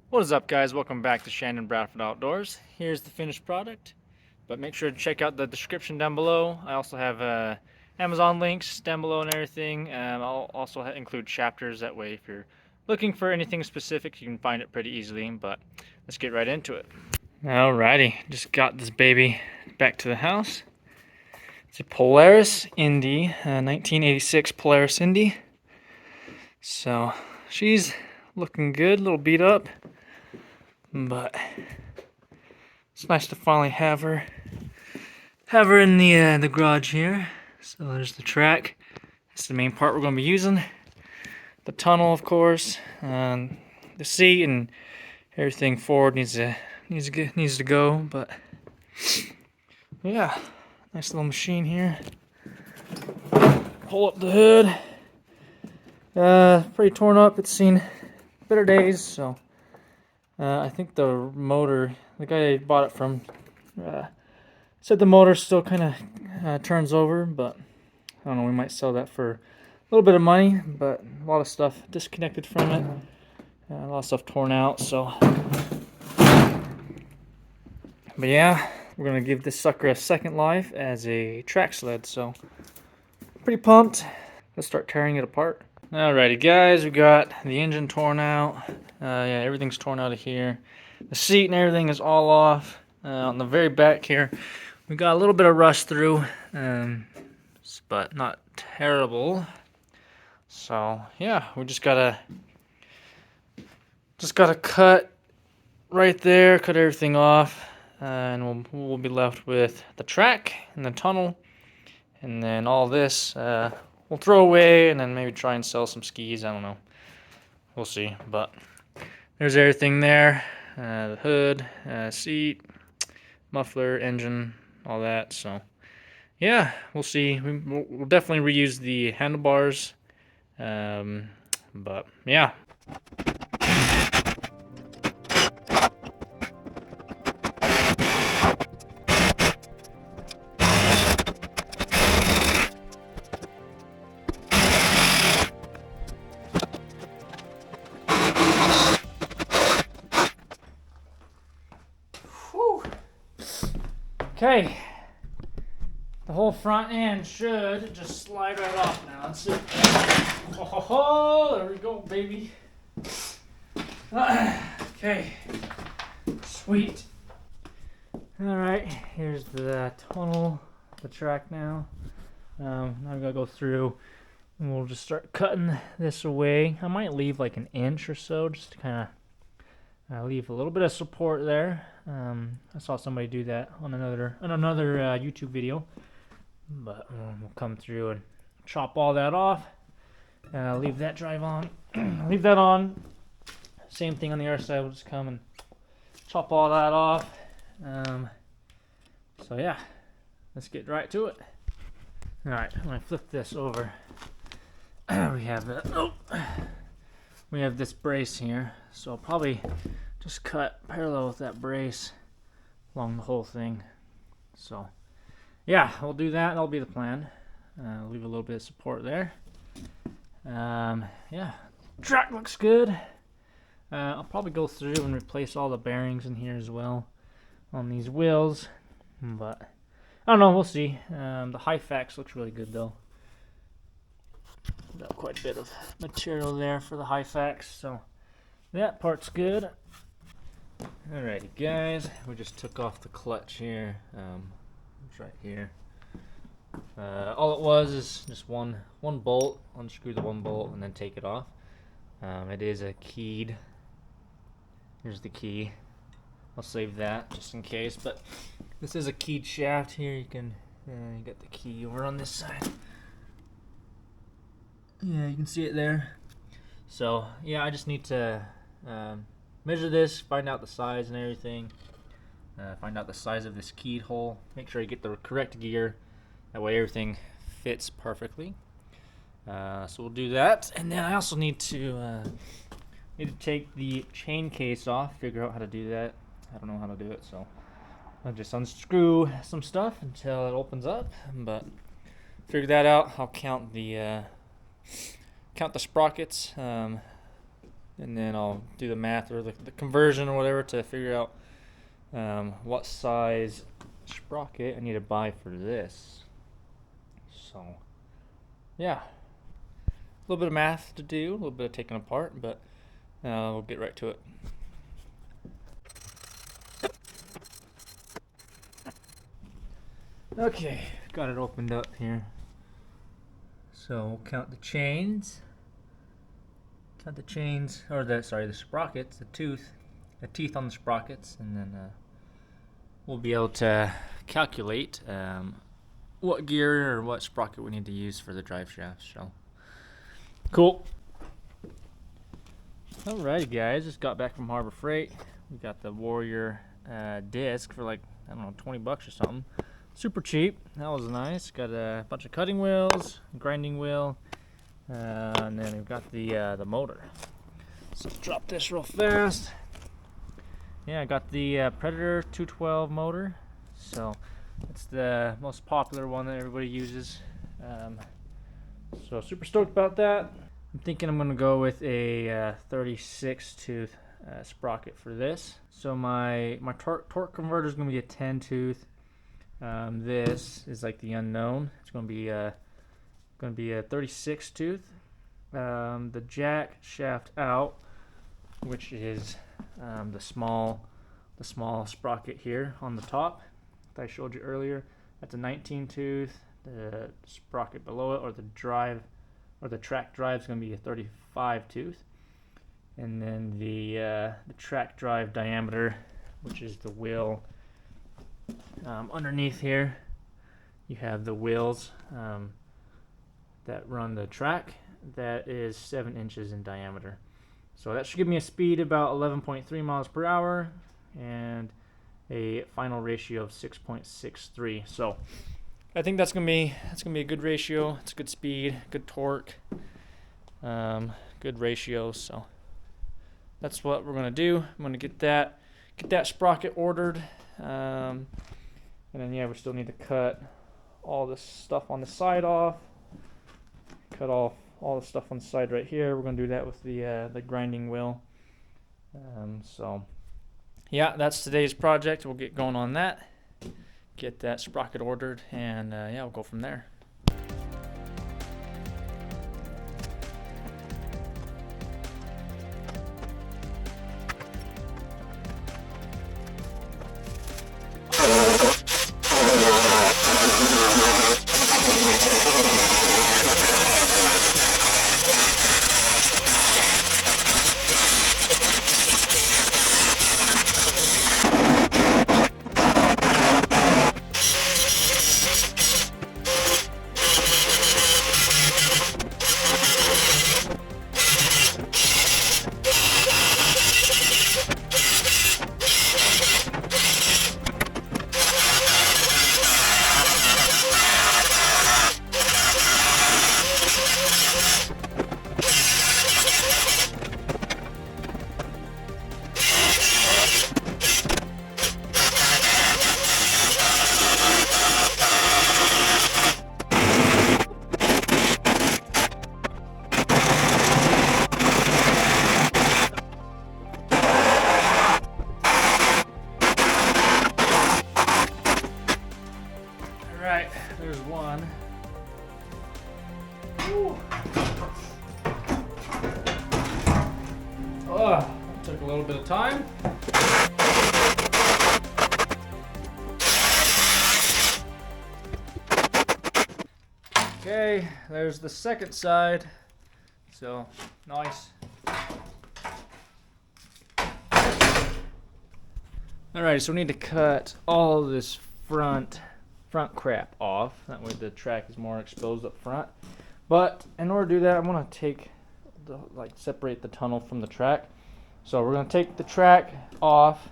What is up, guys? Welcome back to Shannon Bradford Outdoors. Here's the finished product, but make sure to check out the description down below. I also have Amazon links down below and everything. I'll also include chapters, that way if you're looking for anything specific you can find it pretty easily. But let's get right into it. Alrighty, just got this baby back to the house. It's a Polaris Indy, 1986 Polaris Indy. So she's looking good, a little beat up, but it's nice to finally have her in the garage here. So there's the track. That's the main part we're going to be using. The tunnel, of course, and the seat and everything forward needs to go. But yeah, nice little machine here. Pull up the hood. Pretty torn up. It's seen better days, so I think the motor, the guy I bought it from, said the motor still kind of turns over, but I don't know, we might sell that for a little bit of money, but a lot of stuff disconnected from it, a lot of stuff torn out, so. But yeah, we're going to give this sucker a second life as a track sled, so pretty pumped. Let's start tearing it apart. Alrighty guys, we got the engine torn out. Yeah, everything's torn out of here. The seat and everything is all off. On the very back here, we got a little bit of rust through, but not terrible. So yeah, we just gotta cut right there, cut everything off, and we'll be left with the track and the tunnel, and then all this we'll throw away and then maybe try and sell some skis. I don't know. We'll see. But there's everything there. The hood, seat, muffler, engine, all that. So yeah, we'll see. We'll definitely reuse the handlebars. But yeah. Okay, the whole front end should just slide right off now. That's it. Oh, there we go, baby. Okay, sweet. All right, here's the tunnel, the track now. Now I'm gonna go through and we'll just start cutting this away. I might leave like an inch or so just to kind of leave a little bit of support there. I saw somebody do that on another YouTube video, but we'll come through and chop all that off. Leave that drive on. Leave that on. Same thing on the other side. We'll just come and chop all that off. So yeah, let's get right to it. All right, I'm gonna flip this over. We have this brace here, so I'll probably just cut parallel with that brace along the whole thing. So yeah, we'll do that. That'll be the plan. Leave a little bit of support there. Yeah, track looks good. I'll probably go through and replace all the bearings in here as well on these wheels, but I don't know, we'll see. The Hyfax looks really good though. Got quite a bit of material there for the Hyfax, so that part's good. Alrighty guys, we just took off the clutch here. It's right here. All it was is just one bolt. Unscrew the one bolt and then take it off. It is a keyed. Here's the key. I'll save that just in case, but this is a keyed shaft here. You can you get the key over on this side. Yeah, you can see it there. So yeah, I just need to measure this, find out the size and everything, find out the size of this keyed hole, make sure I get the correct gear, that way everything fits perfectly. So we'll do that, and then I also need to take the chain case off, figure out how to do that. I don't know how to do it, so I'll just unscrew some stuff until it opens up, but figure that out. I'll count the sprockets. and then I'll do the math or the conversion or whatever to figure out what size sprocket I need to buy for this. So yeah, a little bit of math to do, a little bit of taking apart, but we'll get right to it. Okay, got it opened up here. So we'll count the chains. Count the chains, or the sprockets, the teeth on the sprockets, and then we'll be able to calculate what gear or what sprocket we need to use for the drive shaft. So cool. Alrighty guys, just got back from Harbor Freight. We got the Warrior disc for like, I don't know, 20 bucks or something. Super cheap. That was nice. Got a bunch of cutting wheels, grinding wheel, and then we've got the motor. So drop this real fast. Yeah, I got the Predator 212 motor. So it's the most popular one that everybody uses. So super stoked about that. I'm thinking I'm gonna go with a 36 tooth sprocket for this. So my torque converter is gonna be a 10 tooth. This is like the unknown. It's going to be a 36 tooth. The jack shaft out, which is the small sprocket here on the top that I showed you earlier. That's a 19 tooth. The sprocket below it, or the drive, or the track drive, is going to be a 35 tooth. And then the track drive diameter, which is the wheel. Underneath here you have the wheels that run the track. That is 7 inches in diameter. So that should give me a speed about 11.3 miles per hour and a final ratio of 6.63. So I think that's gonna be a good ratio. It's good speed, good torque, good ratio. So that's what we're gonna do. I'm gonna get that sprocket ordered. And then yeah, we still need to cut all this stuff on the side off. Cut off all the stuff on the side right here. We're gonna do that with the grinding wheel. So yeah, that's today's project. We'll get going on that. Get that sprocket ordered, and yeah, we'll go from there. Alright, there's one. Ooh. Oh, that took a little bit of time. Okay, there's the second side. So, nice. Alright, so we need to cut all of this front crap off. That way the track is more exposed up front. But in order to do that, I'm going to separate the tunnel from the track. So we're going to take the track off.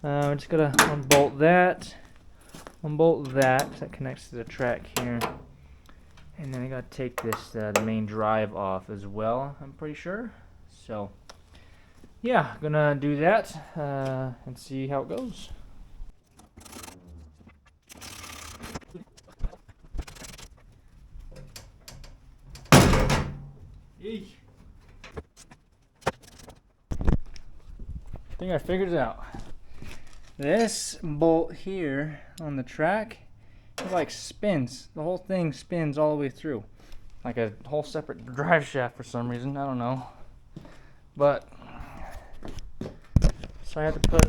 We're just going to unbolt that. That connects to the track here. And then I got to take this the main drive off as well, I'm pretty sure. So yeah, gonna do that and see how it goes. Eesh. think I figured it out. This bolt here on the track, it like spins. The whole thing spins all the way through. Like a whole separate drive shaft for some reason. I don't know. But, so I have to put,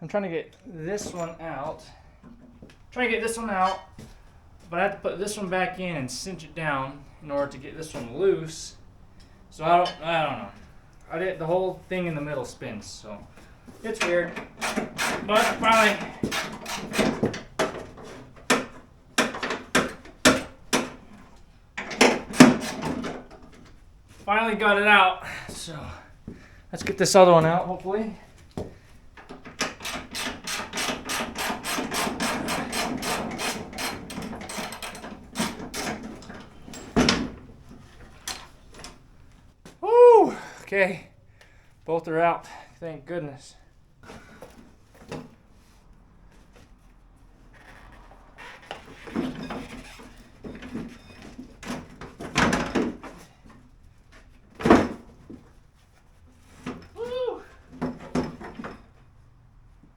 I'm trying to get this one out. But I have to put this one back in and cinch it down in order to get this one loose. So I don't know. The whole thing in the middle spins, so it's weird. But finally got it out. So let's get this other one out, hopefully. Woo! Okay, both are out. Thank goodness.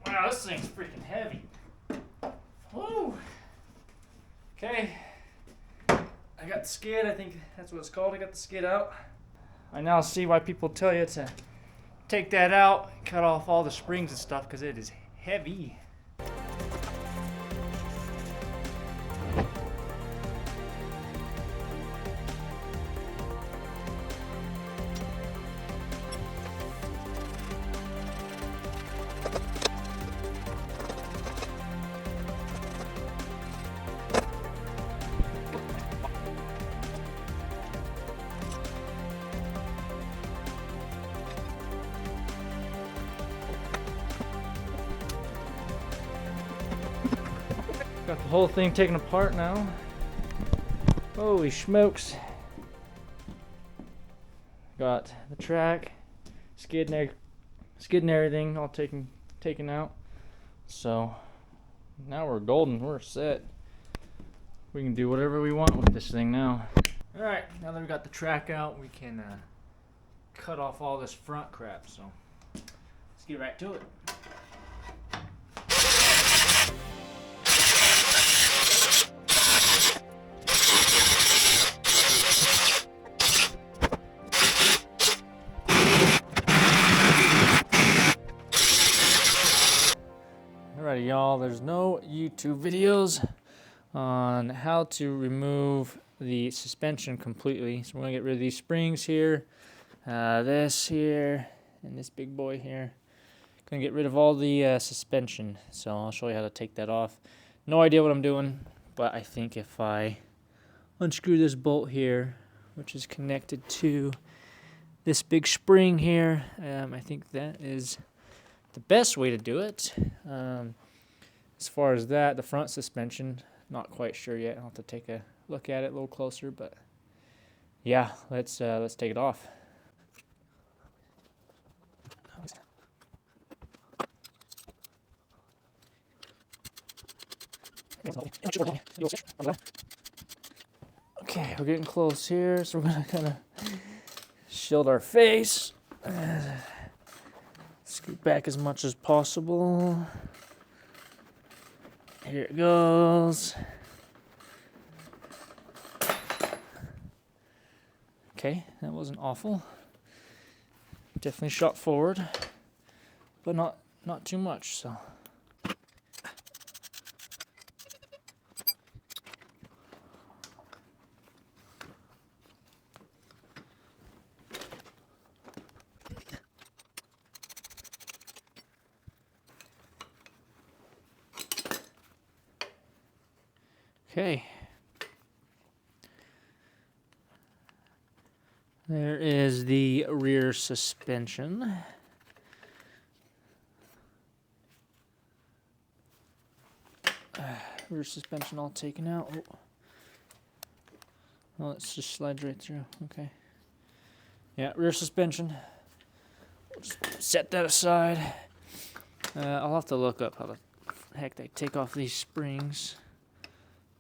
Wow, this thing's freaking heavy. Woo! Okay, I got the skid. I think that's what it's called. I got the skid out. I now see why people tell you to take that out, cut off all the springs and stuff, because it is heavy. Got the whole thing taken apart now. Holy smokes. Got the track, skid and everything all taken out. So now we're golden, we're set. We can do whatever we want with this thing now. Alright, now that we got the track out, we can cut off all this front crap. So let's get right to it. Alrighty, y'all, there's no YouTube videos on how to remove the suspension completely. So we're gonna get rid of these springs here, this here, and this big boy here. Gonna get rid of all the suspension. So I'll show you how to take that off. No idea what I'm doing, but I think if I unscrew this bolt here, which is connected to this big spring here, I think that is the best way to do it. As far as that, the front suspension, not quite sure yet. I'll have to take a look at it a little closer, but yeah, let's take it off. Okay, we're getting close here, so we're gonna kind of shield our face. Scoot back as much as possible. Here it goes. Okay, that wasn't awful. Definitely shot forward, but not too much, so. Okay. There is the rear suspension. Rear suspension all taken out. Oh. Well, it's just slides right through. Okay. Yeah, rear suspension. We'll just set that aside. I'll have to look up how the heck they take off these springs.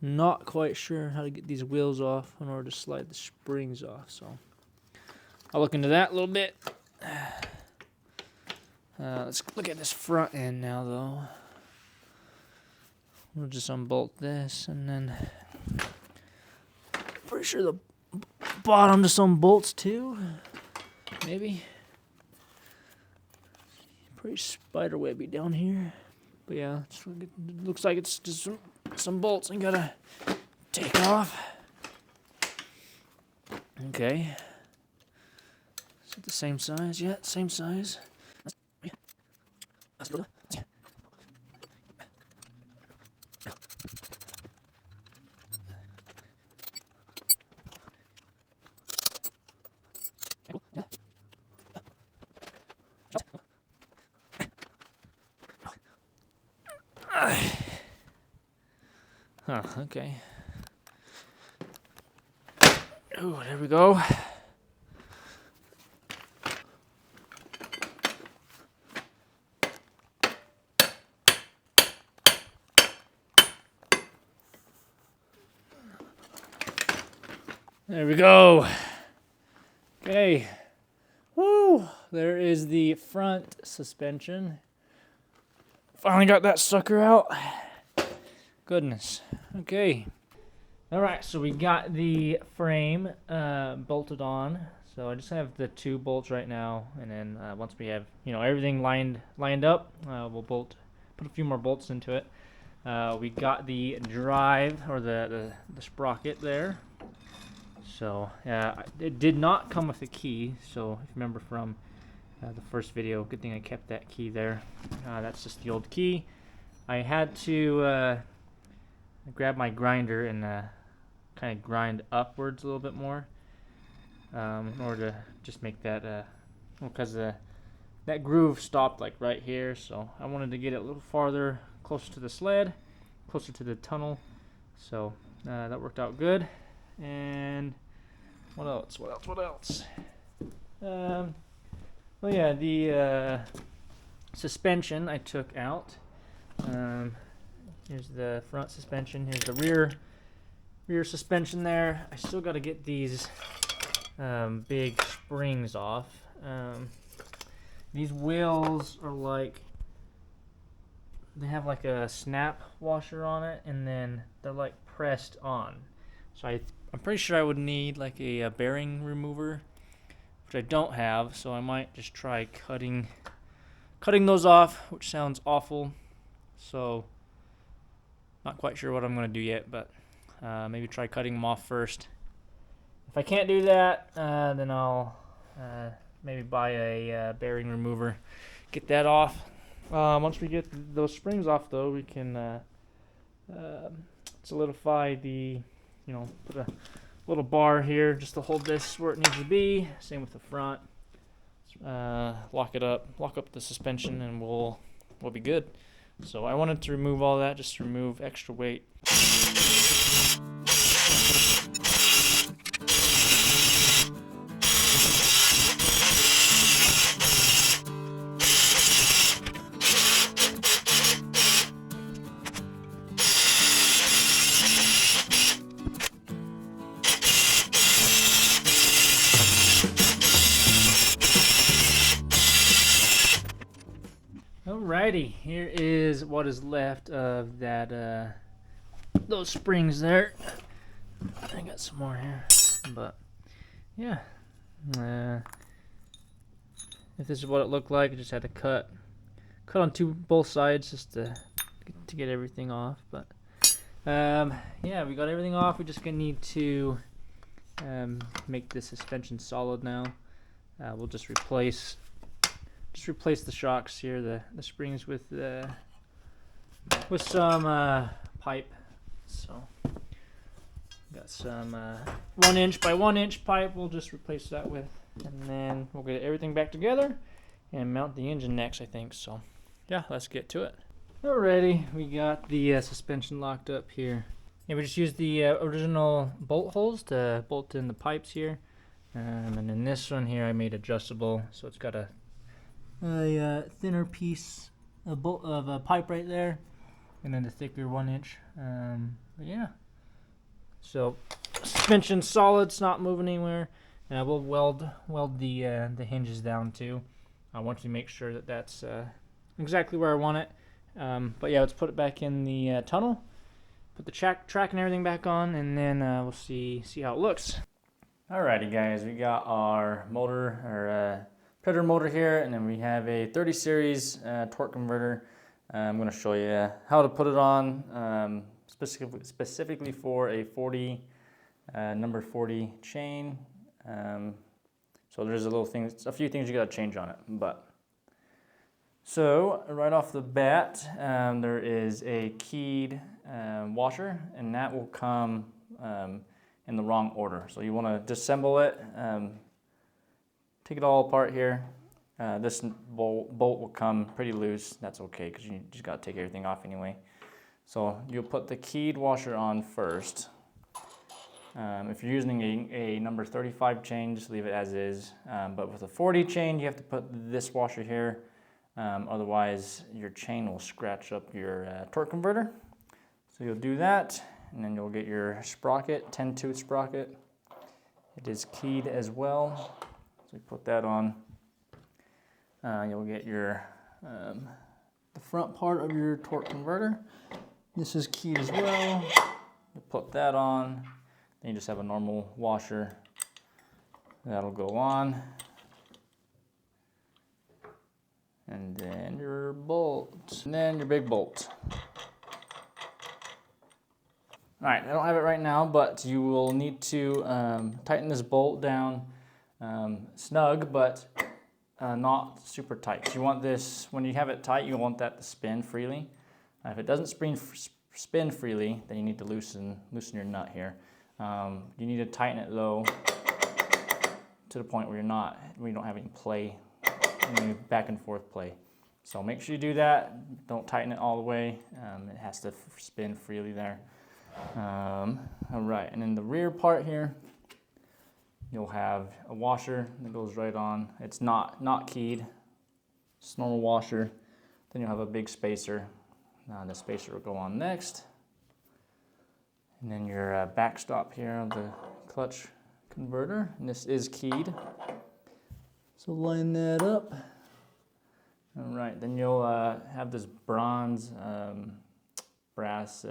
Not quite sure how to get these wheels off in order to slide the springs off, so I'll look into that a little bit. Let's look at this front end now, though. We'll just unbolt this, and then pretty sure the bottom just unbolts too. Maybe. Pretty spider webby down here, but yeah, it looks like it's just some bolts I gotta take off. Okay. Is it the same size? Yeah, same size. Huh, okay. Oh, there we go. There we go. Okay. Woo! There is the front suspension. Finally got that sucker out. Goodness. Okay. Alright, so we got the frame bolted on. So I just have the 2 bolts right now, and then once we have everything lined up, we'll put a few more bolts into it. We got the drive, or the sprocket there. So it did not come with a key. So if you remember from the first video, good thing I kept that key there. That's just the old key. I had to grab my grinder and kind of grind upwards a little bit more in order to just make that, because that groove stopped like right here, so I wanted to get it a little farther, closer to the sled, closer to the tunnel, so that worked out good. And what else? Well, yeah, the suspension I took out. Here's the front suspension. Here's the rear suspension there. I still got to get these big springs off. These wheels are like, they have like a snap washer on it, and then they're like pressed on. So I'm pretty sure I would need like a bearing remover, which I don't have. So I might just try cutting those off, which sounds awful. So not quite sure what I'm going to do yet, but maybe try cutting them off first. If I can't do that, then I'll maybe buy a bearing remover, get that off. Once we get those springs off, though, we can solidify the, put a little bar here just to hold this where it needs to be. Same with the front. Lock up the suspension, and we'll be good. So I wanted to remove all that, just to remove extra weight. Alrighty, here is what is left of that those springs there. I got some more here, but yeah. If this is what it looked like, I just had to cut on both sides just to get everything off. But yeah, we got everything off. We're just gonna need to make the suspension solid now. We'll just replace the shocks here, the springs with some pipe. So got some 1 inch by 1 inch pipe. We'll just replace that with, and then we'll get everything back together and mount the engine next, I think. So yeah, let's get to it. Alrighty, we got the suspension locked up here. Yeah, we just used the original bolt holes to bolt in the pipes here, and then this one here I made adjustable, so it's got a thinner piece of a pipe right there, and then the thicker 1 inch. But yeah, so suspension solid, it's not moving anywhere. We'll weld the hinges down too. I want to make sure that that's exactly where I want it. But yeah, let's put it back in the tunnel, put the track and everything back on, and then we'll see how it looks. Alrighty guys, we got our motor, our Predator motor here, and then we have a 30 series torque converter. I'm going to show you how to put it on, specifically for a 40, number 40 chain. So there's a few things you got to change on it. But so right off the bat, there is a keyed washer, and that will come in the wrong order. So you want to disassemble it, take it all apart here. This bolt will come pretty loose. That's okay because you just got to take everything off anyway. So you'll put the keyed washer on first. If you're using a number 35 chain, just leave it as is. But with a 40 chain, you have to put this washer here. Otherwise, your chain will scratch up your torque converter. So you'll do that, and then you'll get your sprocket, 10-tooth sprocket. It is keyed as well. So you put that on. You'll get your the front part of your torque converter. This is keyed as well. You put that on. Then you just have a normal washer. That'll go on. And then your bolt. And then your big bolt. Alright, I don't have it right now, but you will need to tighten this bolt down snug, but not super tight. You want this, when you have it tight, you want that to spin freely. If it doesn't spin freely, then you need to loosen your nut here. You need to tighten it though to the point where you don't have any play, any back and forth play. So make sure you do that. Don't tighten it all the way. It has to spin freely there. All right, and in the rear part here, you'll have a washer that goes right on. It's not keyed. It's a normal washer. Then you'll have a big spacer. The spacer will go on next. And then your backstop here of the clutch converter. And this is keyed. So line that up. All right, then you'll have this bronze, brass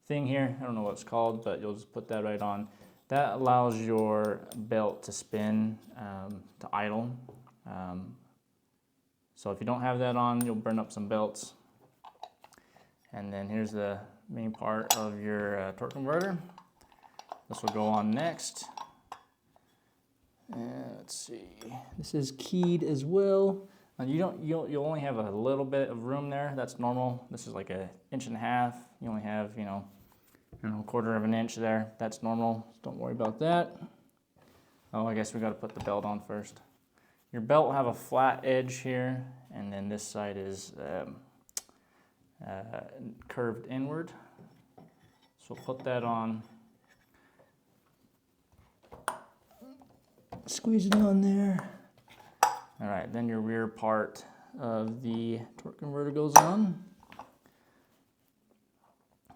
thing here. I don't know what it's called, but you'll just put that right on. That allows your belt to spin, to idle. So if you don't have that on, you'll burn up some belts. And then here's the main part of your torque converter. This will go on next. Let's see. This is keyed as well. You'll only have a little bit of room there. That's normal. This is like 1.5 inches. You only have, a 1/4 of an inch there. That's normal. Don't worry about that. Oh, I guess we got to put the belt on first. Your belt will have a flat edge here, and then this side is curved inward. So we'll put that on. Squeeze it on there. All right, then your rear part of the torque converter goes on.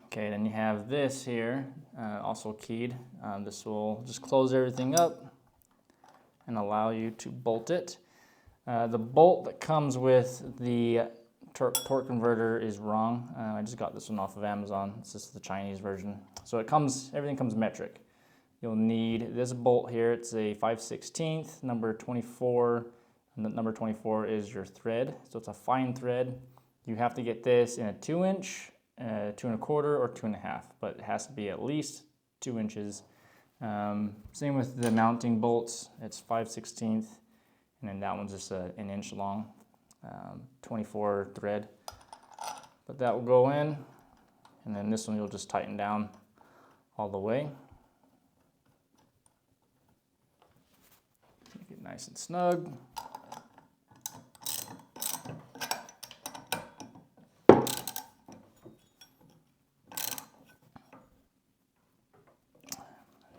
Okay, then you have this here, also keyed. This will just close everything up and allow you to bolt it. The bolt that comes with the torque converter is wrong. I just got this one off of Amazon. This is the Chinese version. So everything comes metric. You'll need this bolt here. It's a 5/16, number 24. And number 24 is your thread. So it's a fine thread. You have to get this in a 2-inch, 2.25, or 2.5, but it has to be at least 2 inches. Same with the mounting bolts. It's 5/16, and then that one's just an inch long, 24 thread. But that will go in, and then this one you'll just tighten down all the way. Make it nice and snug.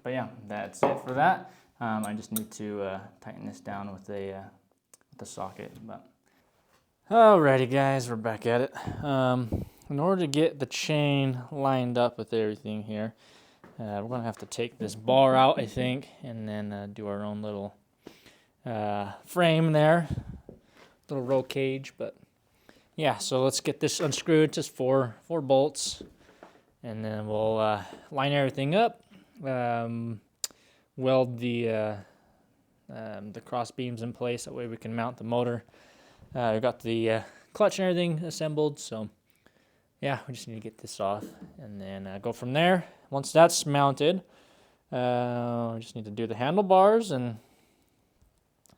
But yeah, that's it for that. I just need to tighten this down with the socket. But alrighty, guys, we're back at it. In order to get the chain lined up with everything here, we're gonna have to take this bar out, I think, and then do our own little frame there, little roll cage. But yeah, so let's get this unscrewed. Just four bolts, and then we'll line everything up, weld the cross beams in place. That way we can mount the motor. We got the clutch and everything assembled, so yeah, we just need to get this off and then go from there. Once that's mounted, we just need to do the handlebars, and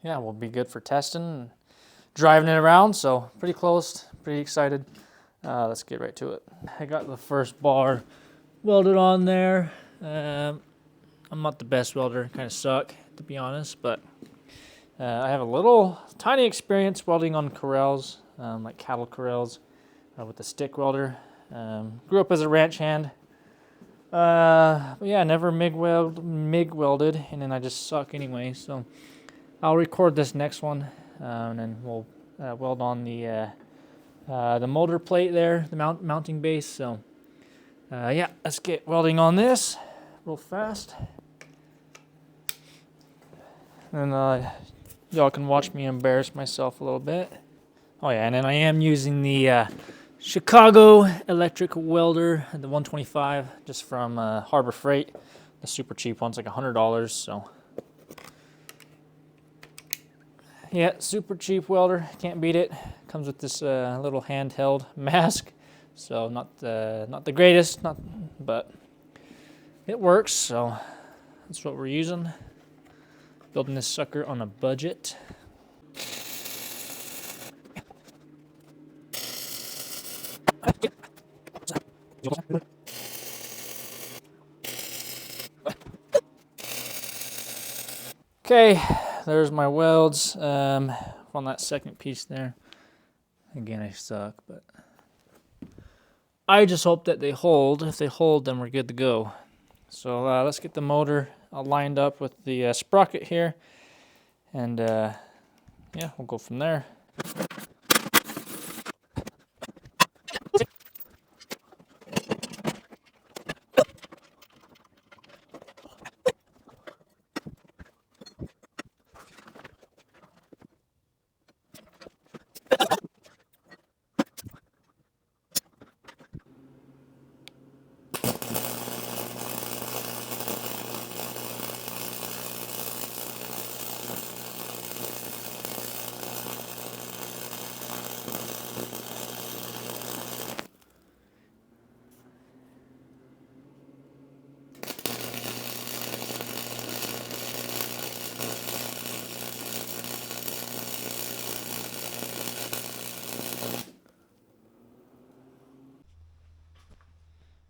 yeah, we'll be good for testing and driving it around. So pretty close, pretty excited. Let's get right to it. I got the first bar welded on there. I'm not the best welder, kind of suck to be honest, but I have a little tiny experience welding on corrals, like cattle corrals, with the stick welder. Grew up as a ranch hand, but yeah, never MIG welded, and then I just suck anyway. So I'll record this next one, and then we'll weld on the motor plate there, the mounting base. So yeah, let's get welding on this real fast, and y'all can watch me embarrass myself a little bit. Oh yeah, and then I am using the Chicago electric welder, the 125, just from Harbor Freight. The super cheap one's like $100, so yeah, super cheap welder, can't beat it. Comes with this little handheld mask, so not the greatest, but it works. So that's what we're using. Building this sucker on a budget. Okay, there's my welds on that second piece there. Again, I suck, but I just hope that they hold. If they hold, then we're good to go. So let's get the motor lined up with the sprocket here, and yeah, we'll go from there.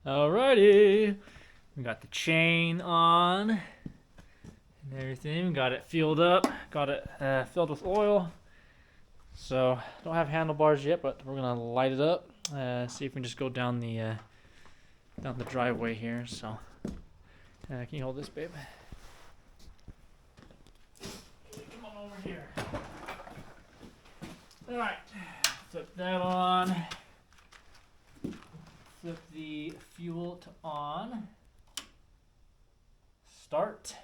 Alrighty, we got the chain on and everything. Got it fueled up, got it filled with oil. So don't have handlebars yet, but we're gonna light it up. See if we can just go down the driveway here. So can you hold this, babe? Come on over here. All right, flip that on. Flip the fuel to on. Start.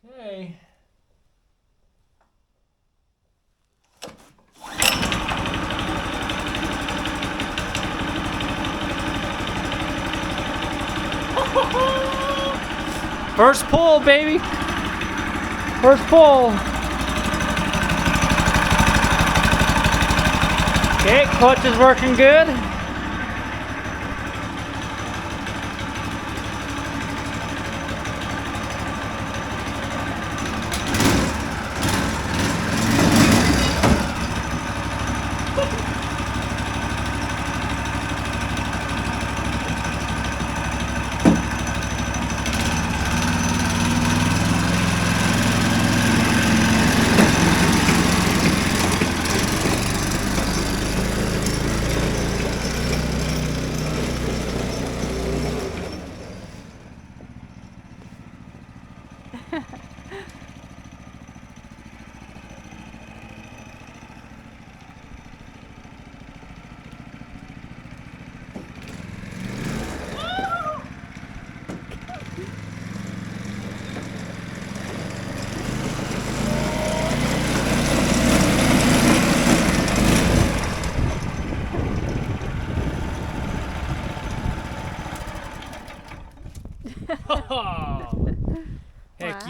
Okay. First pull, baby. First pull. Okay, clutch is working good.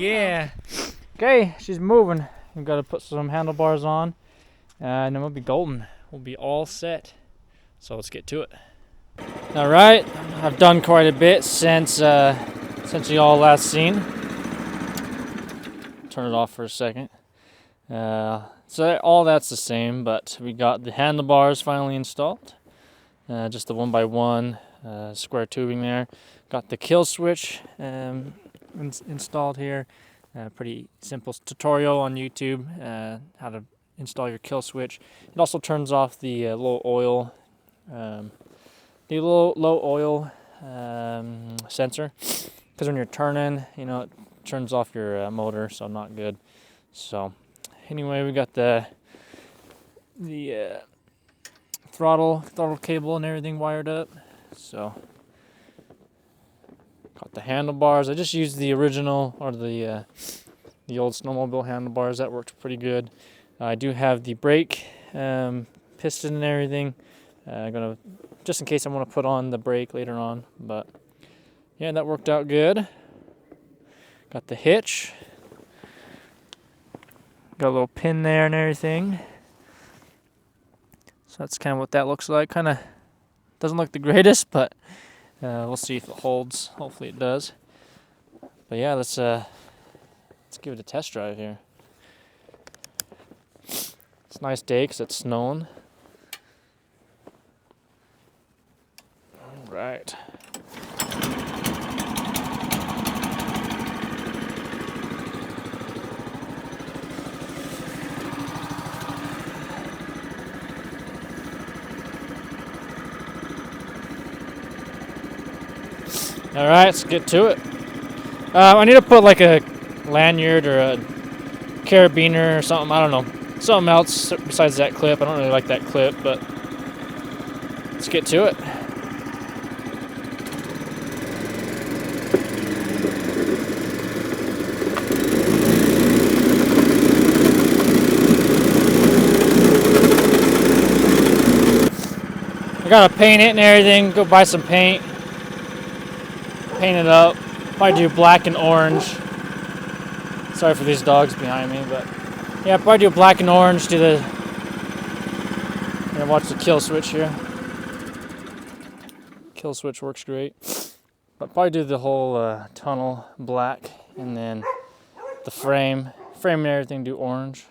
Yeah. Okay, she's moving. We've got to put some handlebars on, and then we'll be golden. We'll be all set. So let's get to it. All right, I've done quite a bit since you all last seen. Turn it off for a second. So all that's the same, but we got the handlebars finally installed. Just the 1x1 square tubing there. Got the kill switch installed here. Pretty simple tutorial on YouTube, how to install your kill switch. It also turns off the low oil sensor, because when you're turning, you know, it turns off your motor, so not good. So anyway, we got the throttle cable and everything wired up. So got the handlebars. I just used the original, or the old Snowmobile handlebars. That worked pretty good. I do have the brake piston and everything. I'm gonna, just in case I want to put on the brake later on. But yeah, that worked out good. Got the hitch. Got a little pin there and everything. So that's kind of what that looks like. Kind of doesn't look the greatest, but we'll see if it holds. Hopefully it does. But yeah, let's give it a test drive here. It's a nice day because it's snowing. All right. All right, let's get to it. I need to put like a lanyard or a carabiner or something. I don't know. Something else besides that clip. I don't really like that clip, but let's get to it. I gotta paint it and everything. Go buy some paint. Paint it up. Probably do black and orange. Sorry for these dogs behind me, but yeah, probably do black and orange. Do the, watch the kill switch here. Kill switch works great. But probably do the whole tunnel black, and then the frame and everything do orange.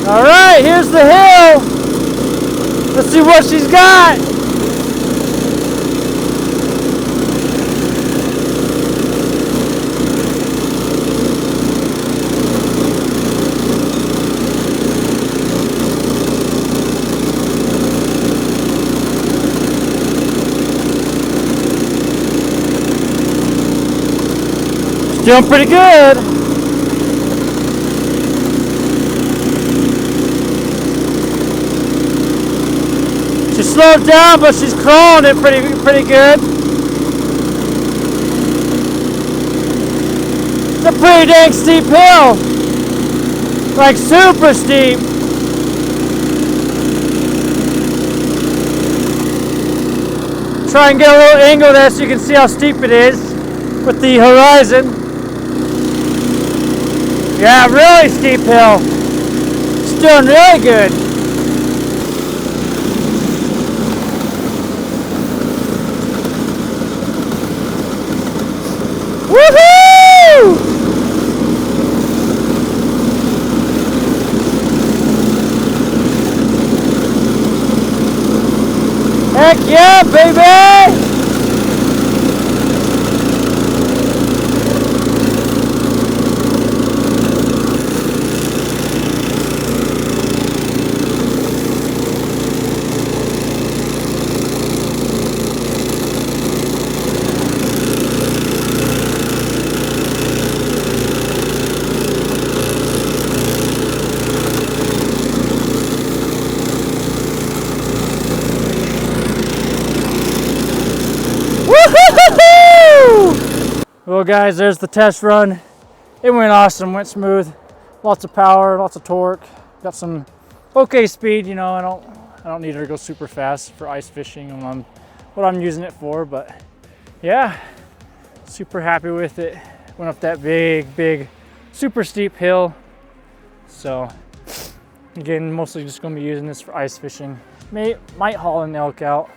All right, here's the hill. Let's see what she's got. She's doing pretty good. She's slowed down, but she's crawling it pretty good. It's a pretty dang steep hill. Like super steep. Try and get a little angle there so you can see how steep it is with the horizon. Yeah, really steep hill. It's doing really good. Woohoo! Heck yeah, baby! Well guys, there's the test run. It went awesome, went smooth. Lots of power, lots of torque. Got some okay speed, you know, I don't need her to go super fast for ice fishing and what I'm using it for, but yeah, super happy with it. Went up that big, super steep hill. So again, mostly just gonna be using this for ice fishing. Might haul an elk out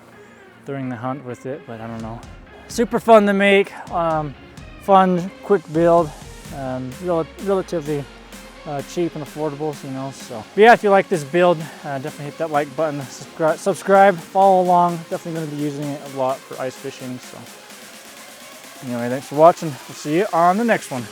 during the hunt with it, but I don't know. Super fun to make, fun, quick build, relatively cheap and affordable, you know. So but yeah, if you like this build, definitely hit that like button, subscribe, follow along. Definitely going to be using it a lot for ice fishing. So anyway, thanks for watching. We'll see you on the next one.